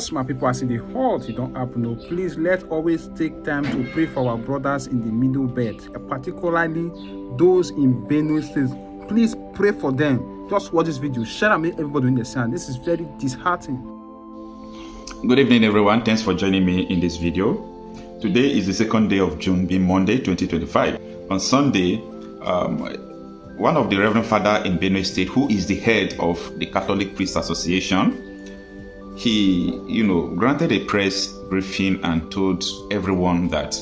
My people, as in the halt, you don't happen. No, please let's always take time to pray for our brothers in the middle belt, particularly those in Benue State. Please pray for them. Just watch this video, share and make everybody understand. This is very disheartening. Good evening, everyone. Thanks for joining me in this video. Today is the second day of June, being Monday 2025. On Sunday, one of the Reverend Father in Benue State, who is the head of the Catholic Priests Association, he, granted a press briefing and told everyone that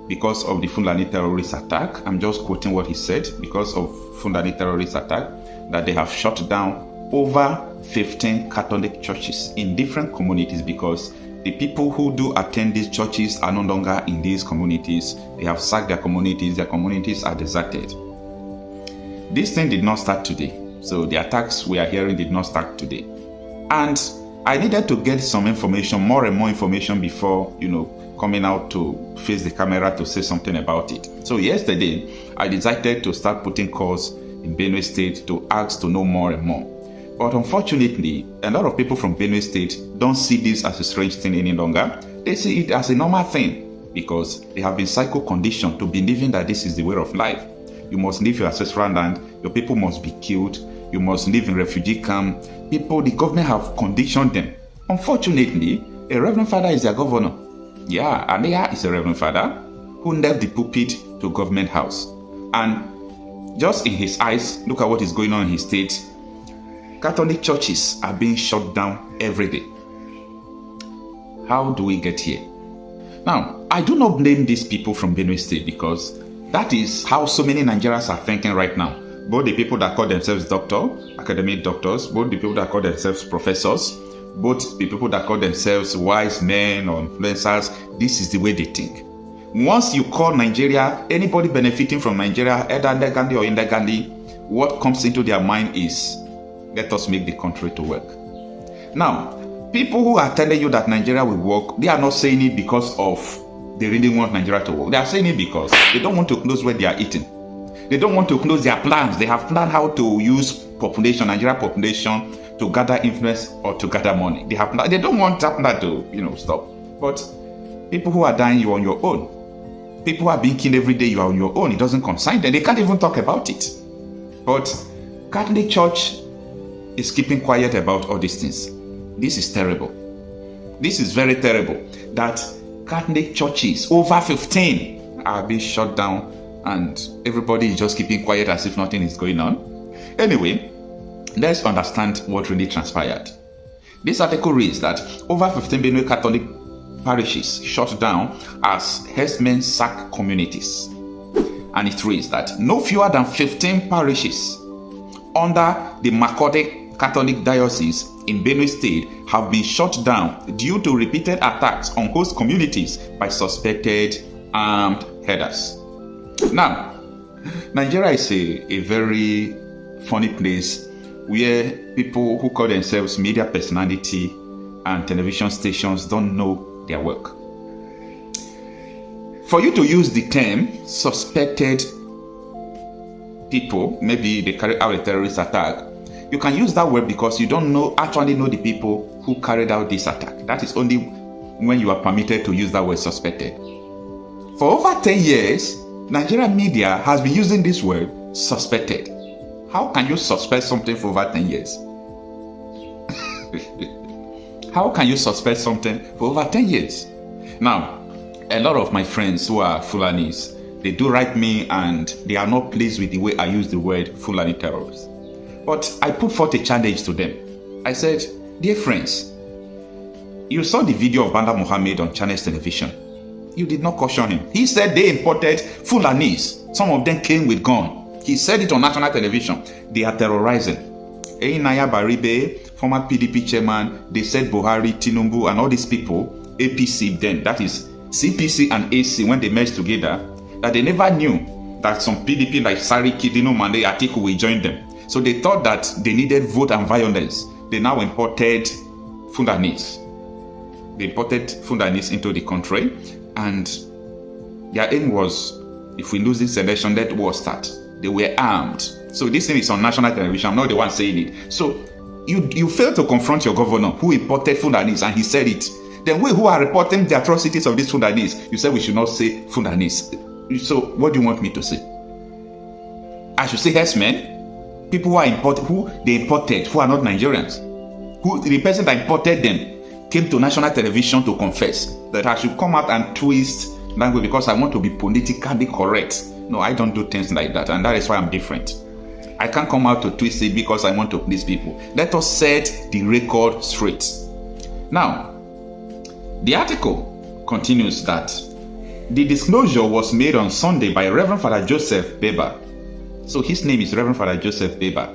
because of the Fulani terrorist attack, I'm just quoting what he said, because of Fulani terrorist attack, that they have shut down over 15 Catholic churches in different communities because the people who do attend these churches are no longer in these communities. They have sacked their communities are deserted. This thing did not start today. So the attacks we are hearing did not start today. And I needed to get some information, more and more information before, coming out to face the camera to say something about it. So yesterday, I decided to start putting calls in Benue State to ask to know more and more. But unfortunately, a lot of people from Benue State don't see this as a strange thing any longer. They see it as a normal thing because they have been psycho-conditioned to believing that this is the way of life. You must leave your ancestral land, your people must be killed, you must live in refugee camp. People, the government have conditioned them. Unfortunately, a Reverend Father is their governor. Yeah, Alea is a Reverend Father who left the pulpit to government house. And just in his eyes, look at what is going on in his state. Catholic churches are being shut down every day. How do we get here? Now, I do not blame these people from Benue State because that is how so many Nigerians are thinking right now. Both the people that call themselves academic doctors, both the people that call themselves professors, both the people that call themselves wise men or influencers, this is the way they think. Once you call Nigeria, anybody benefiting from Nigeria, either legally or illegally, what comes into their mind is, let us make the country to work. Now, people who are telling you that Nigeria will work, they are not saying it because of they really want Nigeria to work. They are saying it because they don't want to close where they are eating. They don't want to close their plans. They have planned how to use population, Nigeria population, to gather influence or to gather money. They don't want that to, stop. But people who are dying, you're on your own. People who are being killed every day, you are on your own. It doesn't concern them. They can't even talk about it. But Catholic Church is keeping quiet about all these things. This is terrible. This is very terrible that Catholic churches, over 15, are being shut down and everybody is just keeping quiet as if nothing is going on. Anyway, let's understand what really transpired. This article reads that over 15 Benue Catholic parishes shut down as herdsmen sack communities. And it reads that no fewer than 15 parishes under the Makurdi Catholic Diocese in Benue State have been shut down due to repeated attacks on host communities by suspected armed herders. Now, Nigeria is a very funny place where people who call themselves media personality and television stations don't know their work. For you to use the term suspected people, maybe they carried out a terrorist attack, you can use that word because you don't actually know the people who carried out this attack. That is only when you are permitted to use that word suspected. For over 10 years, Nigerian media has been using this word suspected. How can you suspect something for over 10 years? How can you suspect something for over 10 years? Now, a lot of my friends who are Fulanis, they do write me and they are not pleased with the way I use the word Fulani terrorists. But I put forth a challenge to them. I said, dear friends, you saw the video of Banda Mohammed on Channels Television. You did not caution him. He said they imported Fulanis. Some of them came with gun. He said it on national television. They are terrorizing. Einaya Baribe, former PDP chairman, they said Buhari, Tinubu, and all these people, APC then, that is CPC and AC, when they merged together, that they never knew that some PDP like Sariki, Dino Mande, Atiku will join them. So they thought that they needed vote and violence. They now imported Fulanis. They imported Fulanis into the country, and their aim was, if we lose this election, let war start. They were armed. So this thing is on national television. I'm not the one saying it. So You fail to confront your governor who imported Fulanis, and he said it. Then we who are reporting the atrocities of these Fulanis, you said we should not say Fulanis. So what do you want me to say? I should say herdsmen? People who are imported, who they imported, who are not Nigerians. Who the person that imported them came to national television to confess that I should come out and twist language because I want to be politically correct. No, I don't do things like that, and that is why I'm different. I can't come out to twist it because I want to please people. Let us set the record straight. Now, the article continues that the disclosure was made on Sunday by Reverend Father Joseph Beba. So his name is Reverend Father Joseph Beba,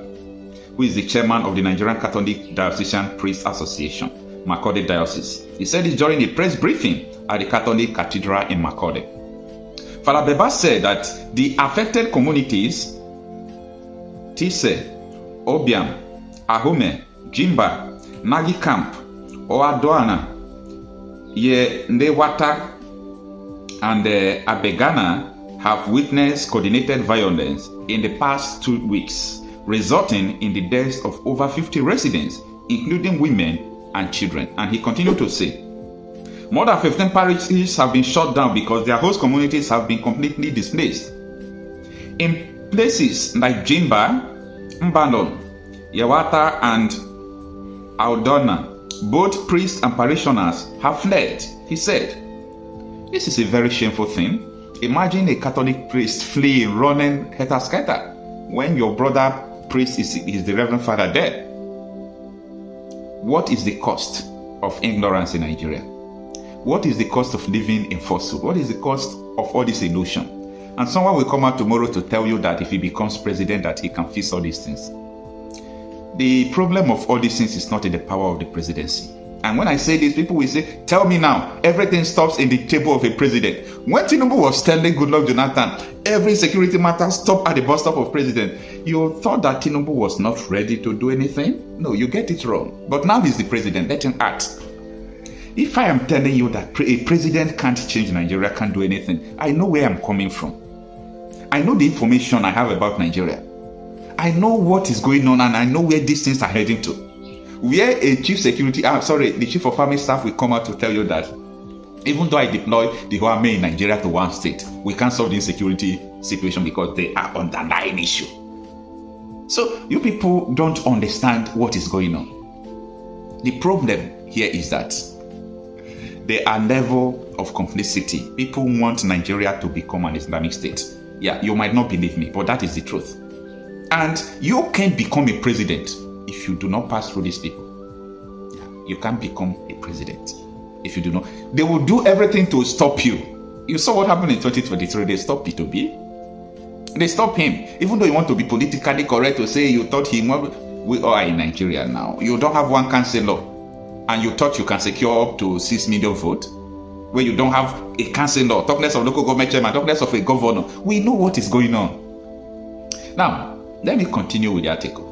who is the chairman of the Nigerian Catholic Diocesan Priests Association, Makurdi Diocese. He said it during a press briefing at the Catholic Cathedral in Makurdi. Father Beba said that the affected communities, Tise, Obiam, Ahume, Jimba, Nagi Camp, Oadoana, Ndewata, and Abegana have witnessed coordinated violence in the past 2 weeks, resulting in the deaths of over 50 residents, including women and children. And he continued to say, more than 15 parishes have been shut down because their host communities have been completely displaced. In places like Jimba, Mbalon, Yawata, and Audona, both priests and parishioners have fled. He said, this is a very shameful thing. Imagine a Catholic priest fleeing, running heta-sketa when your brother priest is the Reverend Father there. What is the cost of ignorance in Nigeria? What is the cost of living in falsehood? What is the cost of all this illusion? And someone will come out tomorrow to tell you that if he becomes president that he can fix all these things. The problem of all these things is not in the power of the presidency. And when I say this, people will say, tell me now, everything stops in the table of a president. When Tinubu was telling Goodluck Jonathan, every security matter stopped at the bus stop of president, you thought that Tinubu was not ready to do anything? No, you get it wrong. But now he's the president, let him act. If I am telling you that a president can't change Nigeria, can't do anything, I know where I'm coming from. I know the information I have about Nigeria. I know what is going on, and I know where these things are heading to. Where a chief security, the chief of army staff will come out to tell you that even though I deploy the whole army in Nigeria to one state, we can't solve the insecurity situation because they are underlying issue. So you people don't understand what is going on. The problem here is that there are level of complicity. People want Nigeria to become an Islamic state. Yeah, you might not believe me, but that is the truth. And you can't become a president if you do not pass through these people. Yeah, you can't become a president if you do not. They will do everything to stop you. You saw what happened in 2023. They stopped P2B. They stopped him. Even though you want to be politically correct to say you thought we are in Nigeria now. You don't have one councillor. And you thought you can secure up to 6 million votes, where you don't have a councillor, talk less of local government chairman, talk less of a governor. We know what is going on. Now, let me continue with the article.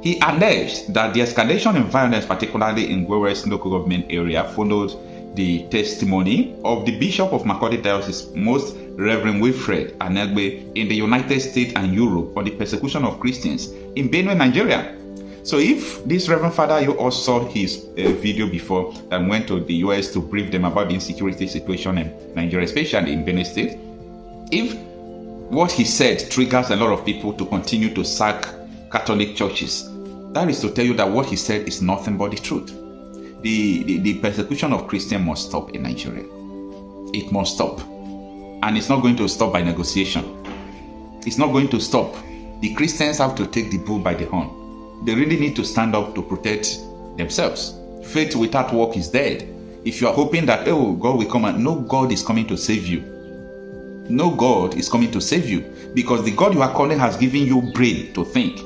He alleged that the escalation in violence, particularly in Gwere's local government area, followed the testimony of the Bishop of Makurdi Diocese, Most Reverend Wilfred Anegbe, in the United States and Europe on the persecution of Christians in Benue, Nigeria. So if this Reverend Father, you all saw his video before and went to the US to brief them about the insecurity situation in Nigeria, especially in Benue State, if what he said triggers a lot of people to continue to sack Catholic churches, that is to tell you that what he said is nothing but the truth. The persecution of Christians must stop in Nigeria. It must stop. And it's not going to stop by negotiation. It's not going to stop. The Christians have to take the bull by the horn. They really need to stand up to protect themselves. Faith without work is dead. If you are hoping that, oh, God will come, and no God is coming to save you. No God is coming to save you, because the God you are calling has given you brain to think.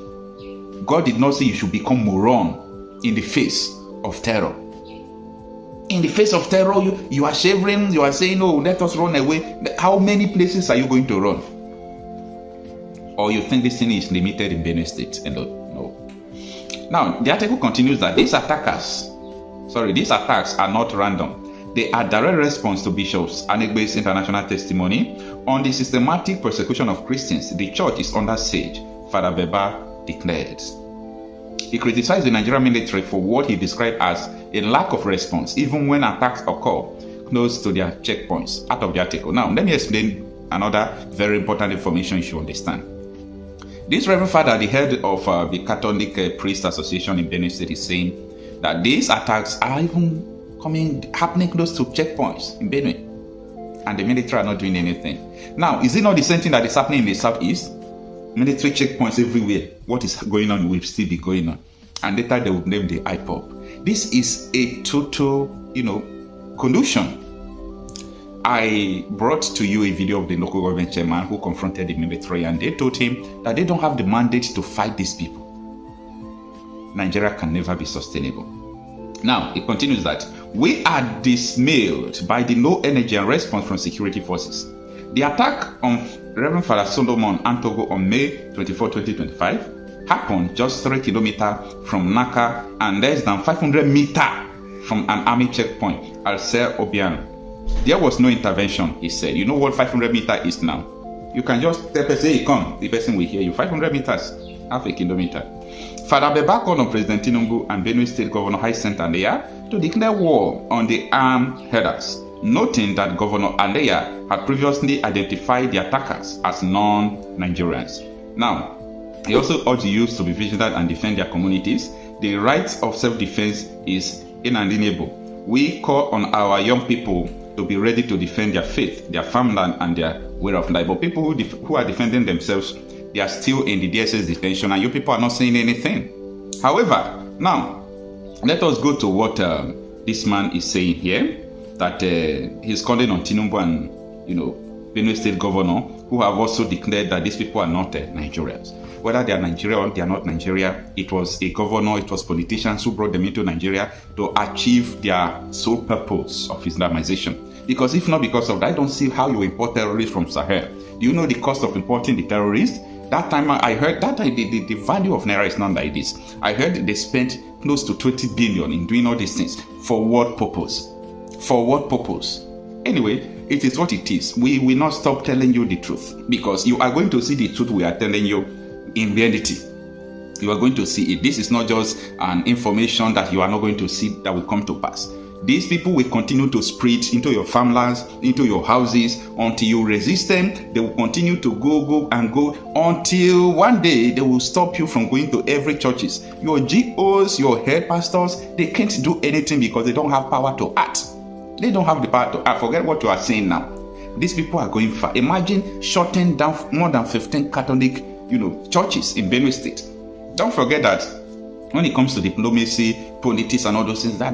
God did not say you should become moron in the face of terror. In the face of terror, you are shivering, you are saying, oh, let us run away. How many places are you going to run? Or you think this thing is limited in Benue State alone? No. Now, the article continues that these attacks are not random. They are direct response to Bishop Anegbe's international testimony on the systematic persecution of Christians. The church is under siege, Father Beba declared. He criticized the Nigerian military for what he described as a lack of response, even when attacks occur close to their checkpoints. Out of the article. Now, let me explain another very important information you should understand. This Reverend Father, the head of the Catholic Priest Association in Benue State, is saying that these attacks are even happening close to checkpoints in Benue, and the military are not doing anything. Now, is it not the same thing that is happening in the southeast? Military checkpoints everywhere. What is going on will still be going on, and later they will blame the IPOB. This is a total, collusion. I brought to you a video of the local government chairman who confronted the military, and they told him that they don't have the mandate to fight these people. Nigeria can never be sustainable. Now, it continues that we are dismayed by the low energy and response from security forces. The attack on Reverend Father Solomon Antogo on May 24, 2025 happened just 3 kilometers from Naka and less than 500 meters from an army checkpoint, Alser Obiano. There was no intervention, he said. You know what 500 meters is now? You can just tell person, hey, come, the person will hear you. 500 meters, half a kilometer. Father Beba called on President Tinubu and Benue State Governor Hyacinth Aleya to declare war on the armed herders, noting that Governor Aleya had previously identified the attackers as non-Nigerians. Now, he also urged the youth to be vigilant and defend their communities. The right of self-defense is inalienable. We call on our young people to be ready to defend their faith, their farmland, and their way of life. But people who are defending themselves, they are still in the DSS detention, and you people are not saying anything. However, now, let us go to what this man is saying here, that he's calling on Tinubu and, Benue State Governor, who have also declared that these people are not Nigerians. Whether they are Nigeria or they are not Nigeria, it was a governor, it was politicians who brought them into Nigeria to achieve their sole purpose of Islamization. Because if not because of that, I don't see how you import terrorists from Sahel. Do you know the cost of importing the terrorists? That time I heard that the value of Naira is not like this. I heard they spent close to 20 billion in doing all these things. For what purpose? For what purpose? Anyway, it is what it is. We will not stop telling you the truth, because you are going to see the truth we are telling you in reality. You are going to see it. This is not just an information that you are not going to see that will come to pass. These people will continue to spread into your farmlands, into your houses, until you resist them. They will continue to go until one day they will stop you from going to every churches. Your GOs, your head pastors, they can't do anything because they don't have power to act. They don't have the power to act. Forget what you are saying now. These people are going far. Imagine shutting down more than 15 Catholic churches in Benue State. Don't forget that when it comes to diplomacy, politics, and all those things, that